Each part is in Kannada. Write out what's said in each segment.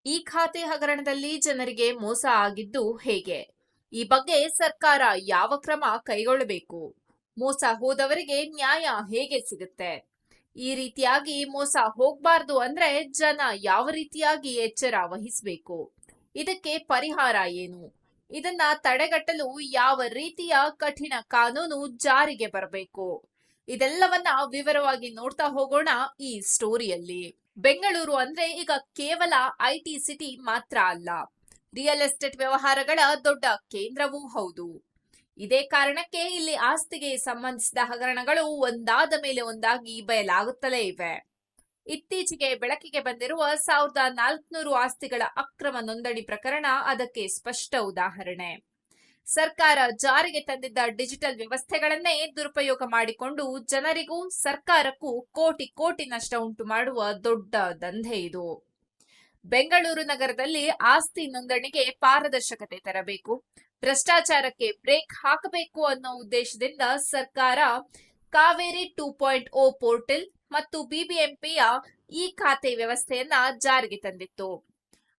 ಈ ಖಾತೆ ಹಗರಣದಲ್ಲಿ ಜನರಿಗೆ ಮೋಸ ಆಗಿದ್ದು ಹೇಗೆ? ಈ ಬಗ್ಗೆ ಸರ್ಕಾರ ಯಾವ ಕ್ರಮ ಕೈಗೊಳ್ಳಬೇಕು? ಮೋಸ ಹೋದವರಿಗೆ ನ್ಯಾಯ ಹೇಗೆ ಸಿಗುತ್ತೆ? ಈ ರೀತಿಯಾಗಿ ಮೋಸ ಹೋಗ್ಬಾರ್ದು ಅಂದ್ರೆ ಜನ ಯಾವ ರೀತಿಯಾಗಿ ಎಚ್ಚರ ವಹಿಸಬೇಕು? ಇದಕ್ಕೆ ಪರಿಹಾರ ಏನು? ಇದನ್ನ ತಡೆಗಟ್ಟಲು ಯಾವ ರೀತಿಯ ಕಠಿಣ ಕಾನೂನು ಜಾರಿಗೆ ಬರಬೇಕು? ಇದೆಲ್ಲವನ್ನ ವಿವರವಾಗಿ ನೋಡ್ತಾ ಹೋಗೋಣ ಈ ಸ್ಟೋರಿಯಲ್ಲಿ. ಬೆಂಗಳೂರು ಅಂದ್ರೆ ಈಗ ಕೇವಲ ಐಟಿ ಸಿಟಿ ಮಾತ್ರ ಅಲ್ಲ, ರಿಯಲ್ ಎಸ್ಟೇಟ್ ವ್ಯವಹಾರಗಳ ದೊಡ್ಡ ಕೇಂದ್ರವೂ ಹೌದು. ಇದೇ ಕಾರಣಕ್ಕೆ ಇಲ್ಲಿ ಆಸ್ತಿಗೆ ಸಂಬಂಧಿಸಿದ ಹಗರಣಗಳು ಒಂದಾದ ಮೇಲೆ ಒಂದಾಗಿ ಬಯಲಾಗುತ್ತಲೇ ಇವೆ. ಇತ್ತೀಚೆಗೆ ಬೆಳಕಿಗೆ ಬಂದಿರುವ 1400 ಆಸ್ತಿಗಳ ಅಕ್ರಮ ನೋಂದಣಿ ಪ್ರಕರಣ ಅದಕ್ಕೆ ಸ್ಪಷ್ಟ ಉದಾಹರಣೆ. ಸರ್ಕಾರ ಜಾರಿಗೆ ತಂದಿದ್ದ ಡಿಜಿಟಲ್ ವ್ಯವಸ್ಥೆಗಳನ್ನೇ ದುರುಪಯೋಗ ಮಾಡಿಕೊಂಡು ಜನರಿಗೂ ಸರ್ಕಾರಕ್ಕೂ ಕೋಟಿ ಕೋಟಿ ನಷ್ಟ ಉಂಟು ಮಾಡುವ ದೊಡ್ಡ ದಂಧೆ ಇದು. ಬೆಂಗಳೂರು ನಗರದಲ್ಲಿ ಆಸ್ತಿ ನೋಂದಣಿಗೆ ಪಾರದರ್ಶಕತೆ ತರಬೇಕು, ಭ್ರಷ್ಟಾಚಾರಕ್ಕೆ ಬ್ರೇಕ್ ಹಾಕಬೇಕು ಅನ್ನೋ ಉದ್ದೇಶದಿಂದ ಸರ್ಕಾರ ಕಾವೇರಿ 2.0 ಪೋರ್ಟಲ್ ಮತ್ತು ಬಿಬಿಎಂಪಿಯ ಈ ಖಾತೆ ವ್ಯವಸ್ಥೆಯನ್ನ ಜಾರಿಗೆ ತಂದಿತ್ತು.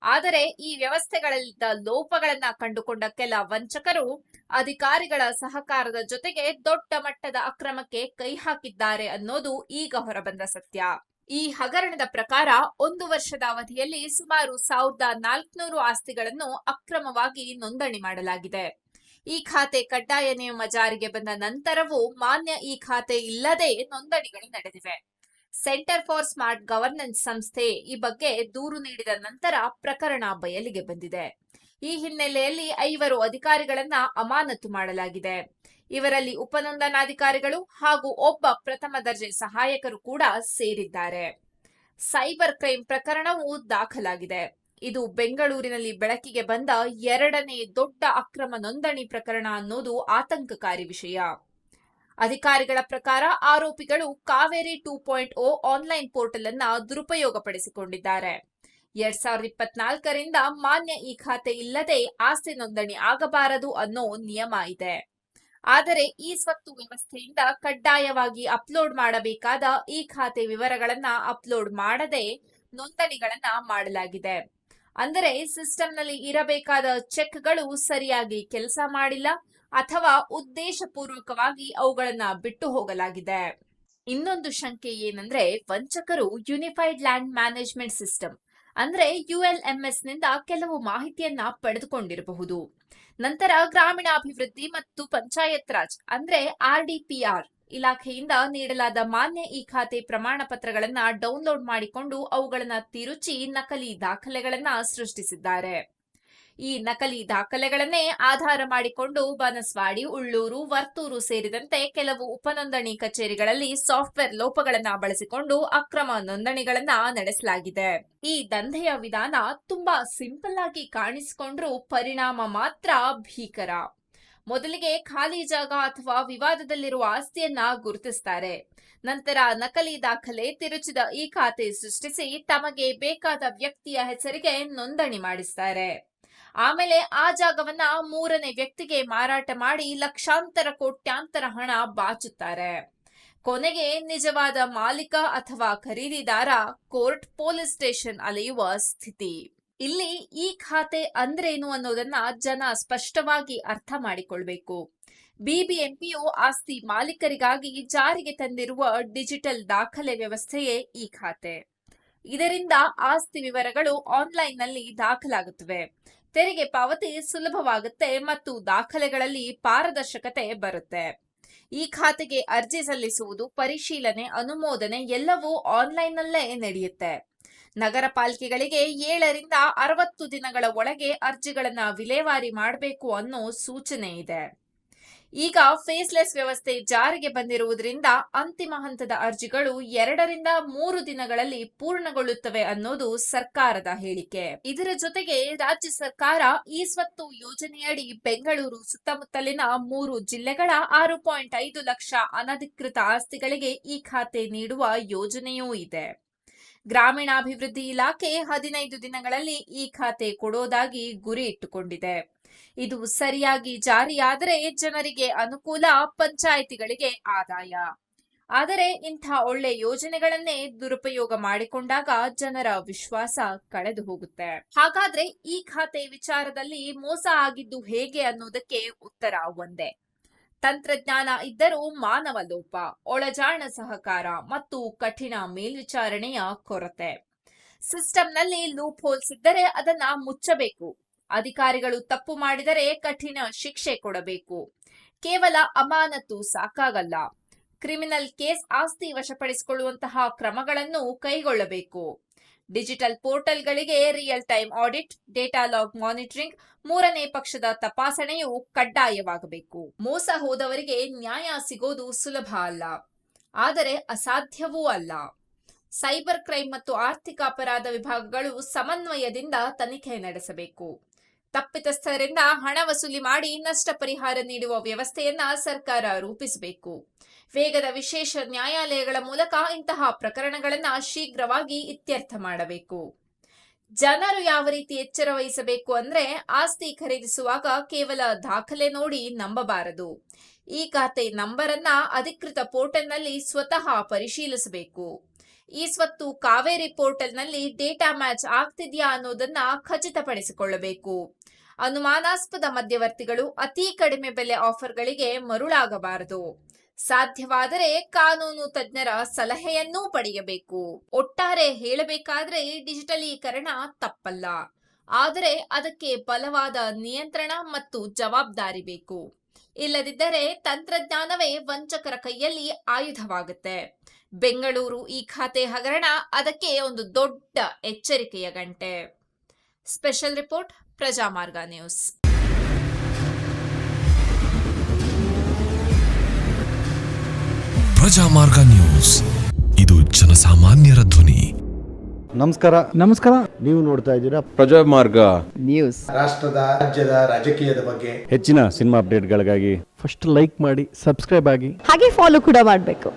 ಆದರೆ ಈ ವ್ಯವಸ್ಥೆಗಳಲ್ಲಿದ್ದ ಲೋಪಗಳನ್ನ ಕಂಡುಕೊಂಡ ಕೆಲ ವಂಚಕರು ಅಧಿಕಾರಿಗಳ ಸಹಕಾರದ ಜೊತೆಗೆ ದೊಡ್ಡ ಮಟ್ಟದ ಅಕ್ರಮಕ್ಕೆ ಕೈ ಹಾಕಿದ್ದಾರೆ ಅನ್ನೋದು ಈಗ ಹೊರಬಂದ ಸತ್ಯ. ಈ ಹಗರಣದ ಪ್ರಕಾರ 1 ವರ್ಷದ ಅವಧಿಯಲ್ಲಿ ಸುಮಾರು 1400 ಆಸ್ತಿಗಳನ್ನು ಅಕ್ರಮವಾಗಿ ನೋಂದಣಿ ಮಾಡಲಾಗಿದೆ. ಈ ಖಾತೆ ಕಡ್ಡಾಯ ನಿಯಮ ಜಾರಿಗೆ ಬಂದ ನಂತರವೂ ಮಾನ್ಯ ಈ ಖಾತೆ ಇಲ್ಲದೆ ನೋಂದಣಿಗಳು ನಡೆದಿವೆ. ಸೆಂಟರ್ ಫಾರ್ ಸ್ಮಾರ್ಟ್ ಗವರ್ನೆನ್ಸ್ ಸಂಸ್ಥೆ ಈ ಬಗ್ಗೆ ದೂರು ನೀಡಿದ ನಂತರ ಪ್ರಕರಣ ಬಯಲಿಗೆ ಬಂದಿದೆ. ಈ ಹಿನ್ನೆಲೆಯಲ್ಲಿ 5 ಅಧಿಕಾರಿಗಳನ್ನ ಅಮಾನತು ಮಾಡಲಾಗಿದೆ. ಇವರಲ್ಲಿ ಉಪನೋಂದಣಾಧಿಕಾರಿಗಳು ಹಾಗೂ ಒಬ್ಬ ಪ್ರಥಮ ದರ್ಜೆ ಸಹಾಯಕರು ಕೂಡ ಸೇರಿದ್ದಾರೆ. ಸೈಬರ್ ಕ್ರೈಮ್ ಪ್ರಕರಣವೂ ದಾಖಲಾಗಿದೆ. ಇದು ಬೆಂಗಳೂರಿನಲ್ಲಿ ಬೆಳಕಿಗೆ ಬಂದ 2ನೇ ದೊಡ್ಡ ಅಕ್ರಮ ನೋಂದಣಿ ಪ್ರಕರಣ ಅನ್ನೋದು ಆತಂಕಕಾರಿ ವಿಷಯ. ಅಧಿಕಾರಿಗಳ ಪ್ರಕಾರ ಆರೋಪಿಗಳು ಕಾವೇರಿ 2.0 ಆನ್ಲೈನ್ ಪೋರ್ಟಲ್ ಅನ್ನ ದುರುಪಯೋಗಪಡಿಸಿಕೊಂಡಿದ್ದಾರೆ. 2024ರಿಂದ ಮಾನ್ಯ ಈ ಖಾತೆ ಇಲ್ಲದೆ ಆಸ್ತಿ ನೋಂದಣಿ ಆಗಬಾರದು ಅನ್ನೋ ನಿಯಮ ಇದೆ. ಆದರೆ ಈ ಸ್ವತ್ತು ವ್ಯವಸ್ಥೆಯಿಂದ ಕಡ್ಡಾಯವಾಗಿ ಅಪ್ಲೋಡ್ ಮಾಡಬೇಕಾದ ಈ ಖಾತೆ ವಿವರಗಳನ್ನ ಅಪ್ಲೋಡ್ ಮಾಡದೆ ನೋಂದಣಿಗಳನ್ನ ಮಾಡಲಾಗಿದೆ. ಅಂದರೆ ಸಿಸ್ಟಂನಲ್ಲಿ ಇರಬೇಕಾದ ಚೆಕ್ಗಳು ಸರಿಯಾಗಿ ಕೆಲಸ ಮಾಡಿಲ್ಲ ಅಥವಾ ಉದ್ದೇಶಪೂರ್ವಕವಾಗಿ ಅವುಗಳನ್ನ ಬಿಟ್ಟು ಹೋಗಲಾಗಿದೆ. ಇನ್ನೊಂದು ಶಂಕೆ ಏನಂದ್ರೆ, ವಂಚಕರು ಯುನಿಫೈಡ್ ಲ್ಯಾಂಡ್ ಮ್ಯಾನೇಜ್ಮೆಂಟ್ ಸಿಸ್ಟಮ್ ಅಂದ್ರೆ ಯುಎಲ್ಎಂಎಸ್ ನಿಂದ ಕೆಲವು ಮಾಹಿತಿಯನ್ನ ಪಡೆದುಕೊಂಡಿರಬಹುದು. ನಂತರ ಗ್ರಾಮೀಣಾಭಿವೃದ್ಧಿ ಮತ್ತು ಪಂಚಾಯತ್ ರಾಜ್ ಅಂದ್ರೆ ಆರ್ಡಿಪಿಆರ್ ಇಲಾಖೆಯಿಂದ ನೀಡಲಾದ ಮಾನ್ಯ ಈ ಖಾತೆ ಪ್ರಮಾಣ ಪತ್ರಗಳನ್ನ ಡೌನ್ಲೋಡ್ ಮಾಡಿಕೊಂಡು ಅವುಗಳನ್ನ ತಿರುಚಿ ನಕಲಿ ದಾಖಲೆಗಳನ್ನ ಸೃಷ್ಟಿಸಿದ್ದಾರೆ. ಈ ನಕಲಿ ದಾಖಲೆಗಳನ್ನೇ ಆಧಾರ ಮಾಡಿಕೊಂಡು ಬನಸ್ವಾಡಿ, ಉಳ್ಳೂರು, ವರ್ತೂರು ಸೇರಿದಂತೆ ಕೆಲವು ಉಪನೋಂದಣಿ ಕಚೇರಿಗಳಲ್ಲಿ ಸಾಫ್ಟ್ವೇರ್ ಲೋಪಗಳನ್ನ ಬಳಸಿಕೊಂಡು ಅಕ್ರಮ ನೋಂದಣಿಗಳನ್ನ ನಡೆಸಲಾಗಿದೆ. ಈ ದಂಧೆಯ ವಿಧಾನ ತುಂಬಾ ಸಿಂಪಲ್ ಆಗಿ ಕಾಣಿಸಿಕೊಂಡ್ರೂ ಪರಿಣಾಮ ಮಾತ್ರ ಭೀಕರ. ಮೊದಲಿಗೆ ಖಾಲಿ ಜಾಗ ಅಥವಾ ವಿವಾದದಲ್ಲಿರುವ ಆಸ್ತಿಯನ್ನ ಗುರುತಿಸುತ್ತಾರೆ. ನಂತರ ನಕಲಿ ದಾಖಲೆ ತಿರುಚಿದ ಈ ಖಾತೆ ಸೃಷ್ಟಿಸಿ ತಮಗೆ ಬೇಕಾದ ವ್ಯಕ್ತಿಯ ಹೆಸರಿಗೆ ನೋಂದಣಿ ಮಾಡಿಸುತ್ತಾರೆ. ಆಮೇಲೆ ಆ ಜಾಗವನ್ನ 3ನೇ ವ್ಯಕ್ತಿಗೆ ಮಾರಾಟ ಮಾಡಿ ಲಕ್ಷಾಂತರ ಕೋಟ್ಯಾಂತರ ಹಣ ಬಾಚುತ್ತಾರೆ. ಕೊನೆಗೆ ನಿಜವಾದ ಮಾಲೀಕ ಅಥವಾ ಖರೀದಿದಾರ ಕೋರ್ಟ್, ಪೊಲೀಸ್ ಸ್ಟೇಷನ್ ಅಲೆಯುವ ಸ್ಥಿತಿ. ಇಲ್ಲಿ ಈ ಖಾತೆ ಅಂದ್ರೇನು ಅನ್ನೋದನ್ನ ಜನ ಸ್ಪಷ್ಟವಾಗಿ ಅರ್ಥ ಮಾಡಿಕೊಳ್ಬೇಕು. ಬಿಬಿಎಂಪಿಯು ಆಸ್ತಿ ಮಾಲೀಕರಿಗಾಗಿ ಜಾರಿಗೆ ತಂದಿರುವ ಡಿಜಿಟಲ್ ದಾಖಲೆ ವ್ಯವಸ್ಥೆಯೇ ಈ ಖಾತೆ. ಇದರಿಂದ ಆಸ್ತಿ ವಿವರಗಳು ಆನ್ಲೈನ್ನಲ್ಲಿ ದಾಖಲಾಗುತ್ತವೆ, ತೆರಿಗೆ ಪಾವತಿ ಸುಲಭವಾಗುತ್ತೆ ಮತ್ತು ದಾಖಲೆಗಳಲ್ಲಿ ಪಾರದರ್ಶಕತೆ ಬರುತ್ತೆ. ಈ ಖಾತೆಗೆ ಅರ್ಜಿ ಸಲ್ಲಿಸುವುದು, ಪರಿಶೀಲನೆ, ಅನುಮೋದನೆ ಎಲ್ಲವೂ ಆನ್ಲೈನ್ನಲ್ಲೇ ನಡೆಯುತ್ತೆ. ನಗರ ಪಾಲಿಕೆಗಳಿಗೆ 7ರಿಂದ 60 ದಿನಗಳ ಒಳಗೆ ಅರ್ಜಿಗಳನ್ನ ವಿಲೇವಾರಿ ಮಾಡಬೇಕು ಅನ್ನೋ ಸೂಚನೆ ಇದೆ. ಈಗ ಫೇಸ್ಲೆಸ್ ವ್ಯವಸ್ಥೆ ಜಾರಿಗೆ ಬಂದಿರುವುದರಿಂದ ಅಂತಿಮ ಹಂತದ ಅರ್ಜಿಗಳು 2ರಿಂದ 3 ದಿನಗಳಲ್ಲಿ ಪೂರ್ಣಗೊಳ್ಳುತ್ತವೆ ಅನ್ನೋದು ಸರ್ಕಾರದ ಹೇಳಿಕೆ. ಇದರ ಜೊತೆಗೆ ರಾಜ್ಯ ಸರ್ಕಾರ ಈ ಸ್ವತ್ತು ಯೋಜನೆಯಡಿ ಬೆಂಗಳೂರು ಸುತ್ತಮುತ್ತಲಿನ 3 ಜಿಲ್ಲೆಗಳ 6.5 ಲಕ್ಷ ಅನಧಿಕೃತ ಆಸ್ತಿಗಳಿಗೆ ಈ ಖಾತೆ ನೀಡುವ ಯೋಜನೆಯೂ ಇದೆ. ಗ್ರಾಮೀಣಾಭಿವೃದ್ಧಿ ಇಲಾಖೆ 15 ದಿನಗಳಲ್ಲಿ ಈ ಖಾತೆ ಕೊಡೋದಾಗಿ ಗುರಿ ಇಟ್ಟುಕೊಂಡಿದೆ. ಇದು ಸರಿಯಾಗಿ ಜಾರಿಯಾದರೆ ಜನರಿಗೆ ಅನುಕೂಲ, ಪಂಚಾಯಿತಿಗಳಿಗೆ ಆದಾಯ. ಆದರೆ ಇಂಥ ಒಳ್ಳೆ ಯೋಜನೆಗಳನ್ನೇ ದುರುಪಯೋಗ ಮಾಡಿಕೊಂಡಾಗ ಜನರ ವಿಶ್ವಾಸ ಕಳೆದು ಹೋಗುತ್ತೆ. ಹಾಗಾದ್ರೆ ಈ ಖಾತೆ ವಿಚಾರದಲ್ಲಿ ಮೋಸ ಆಗಿದ್ದು ಹೇಗೆ ಅನ್ನೋದಕ್ಕೆ ಉತ್ತರ ಒಂದೇ. ತಂತ್ರಜ್ಞಾನ ಇದ್ದರೂ ಮಾನವ ಲೋಪ, ಒಳಜಾಣ ಸಹಕಾರ ಮತ್ತು ಕಠಿಣ ಮೇಲ್ವಿಚಾರಣೆಯ ಕೊರತೆ. ಸಿಸ್ಟಂನಲ್ಲಿ ಲೂಪ್ ಹೋಲ್ಸ್ ಇದ್ದರೆ ಅದನ್ನ ಮುಚ್ಚಬೇಕು. ಅಧಿಕಾರಿಗಳು ತಪ್ಪು ಮಾಡಿದರೆ ಕಠಿಣ ಶಿಕ್ಷೆ ಕೊಡಬೇಕು. ಕೇವಲ ಅಮಾನತು ಸಾಕಾಗಲ್ಲ. ಕ್ರಿಮಿನಲ್ ಕೇಸ್, ಆಸ್ತಿ ವಶಪಡಿಸಿಕೊಳ್ಳುವಂತಹ ಕ್ರಮಗಳನ್ನು ಕೈಗೊಳ್ಳಬೇಕು. ಡಿಜಿಟಲ್ ಪೋರ್ಟಲ್ಗಳಿಗೆ real time audit, data log monitoring, ಮೂರನೇ ಪಕ್ಷದ ತಪಾಸಣೆಯು ಕಡ್ಡಾಯವಾಗಬೇಕು. ಮೋಸ ಹೋದವರಿಗೆ ನ್ಯಾಯ ಸಿಗೋದು ಸುಲಭ ಅಲ್ಲ, ಆದರೆ ಅಸಾಧ್ಯವೂ ಅಲ್ಲ. ಸೈಬರ್ ಕ್ರೈಮ್ ಮತ್ತು ಆರ್ಥಿಕ ಅಪರಾಧ ವಿಭಾಗಗಳು ಸಮನ್ವಯದಿಂದ ತನಿಖೆ ನಡೆಸಬೇಕು. ತಪ್ಪಿತಸ್ಥರಿಂದ ಹಣ ವಸೂಲಿ ಮಾಡಿ ನಷ್ಟ ಪರಿಹಾರ ನೀಡುವ ವ್ಯವಸ್ಥೆಯನ್ನ ಸರ್ಕಾರ ರೂಪಿಸಬೇಕು. ವೇಗದ ವಿಶೇಷ ನ್ಯಾಯಾಲಯಗಳ ಮೂಲಕ ಇಂತಹ ಪ್ರಕರಣಗಳನ್ನು ಶೀಘ್ರವಾಗಿ ಇತ್ಯರ್ಥ ಮಾಡಬೇಕು. ಜನರು ಯಾವ ರೀತಿ ಎಚ್ಚರ ವಹಿಸಬೇಕು ಅಂದ್ರೆ, ಆಸ್ತಿ ಖರೀದಿಸುವಾಗ ಕೇವಲ ದಾಖಲೆ ನೋಡಿ ನಂಬಬಾರದು. ಈ ಖಾತೆ ನಂಬರ್ ಅನ್ನ ಅಧಿಕೃತ ಪೋರ್ಟಲ್ನಲ್ಲಿ ಸ್ವತಃ ಪರಿಶೀಲಿಸಬೇಕು. ಈ ಸ್ವತ್ತು ಕಾವೇರಿ ಪೋರ್ಟಲ್ನಲ್ಲಿ ಡೇಟಾ ಮ್ಯಾಚ್ ಆಗ್ತಿದ್ಯಾ ಅನ್ನೋದನ್ನ ಖಚಿತಪಡಿಸಿಕೊಳ್ಳಬೇಕು. ಅನುಮಾನಾಸ್ಪದ ಮಧ್ಯವರ್ತಿಗಳು ಅತಿ ಕಡಿಮೆ ಬೆಲೆ ಆಫರ್ಗಳಿಗೆ ಮರುಳಾಗಬಾರದು. ಸಾಧ್ಯವಾದರೆ ಕಾನೂನು ತಜ್ಞರ ಸಲಹೆಯನ್ನೂ ಪಡೆಯಬೇಕು. ಒಟ್ಟಾರೆ ಹೇಳಬೇಕಾದ್ರೆ ಡಿಜಿಟಲೀಕರಣ ತಪ್ಪಲ್ಲ, ಆದರೆ ಅದಕ್ಕೆ ಬಲವಾದ ನಿಯಂತ್ರಣ ಮತ್ತು ಜವಾಬ್ದಾರಿ ಬೇಕು. ಇಲ್ಲದಿದ್ದರೆ ತಂತ್ರಜ್ಞಾನವೇ ವಂಚಕರ ಕೈಯಲ್ಲಿ ಆಯುಧವಾಗುತ್ತೆ. ಬೆಂಗಳೂರು ಈ ಖಾತೆ ಹಗರಣ ಅದಕ್ಕೆ ಒಂದು ದೊಡ್ಡ ಎಚ್ಚರಿಕೆಯ ಗಂಟೆ. Special report, Prajamarga news. Prajamarga news, ಇದು ಜನಸಾಮಾನ್ಯರ ಧ್ವನಿ. ನಮಸ್ಕಾರ. ನೀವು ನೋಡ್ತಾ ಇದ್ದೀರಾ ಪ್ರಜಾಮಾರ್ಗ ನ್ಯೂಸ್. ರಾಷ್ಟ್ರದ, ರಾಜ್ಯದ, ರಾಜಕೀಯದ ಬಗ್ಗೆ ಹೆಚ್ಚಿನ ಸಿನಿಮಾ ಅಪ್ಡೇಟ್ಗಳಿಗಾಗಿ ಫಸ್ಟ್ ಲೈಕ್ ಮಾಡಿ, ಸಬ್ಸ್ಕ್ರೈಬ್ ಆಗಿ, ಹಾಗೆ ಫಾಲೋ ಕೂಡ ಮಾಡಬೇಕು.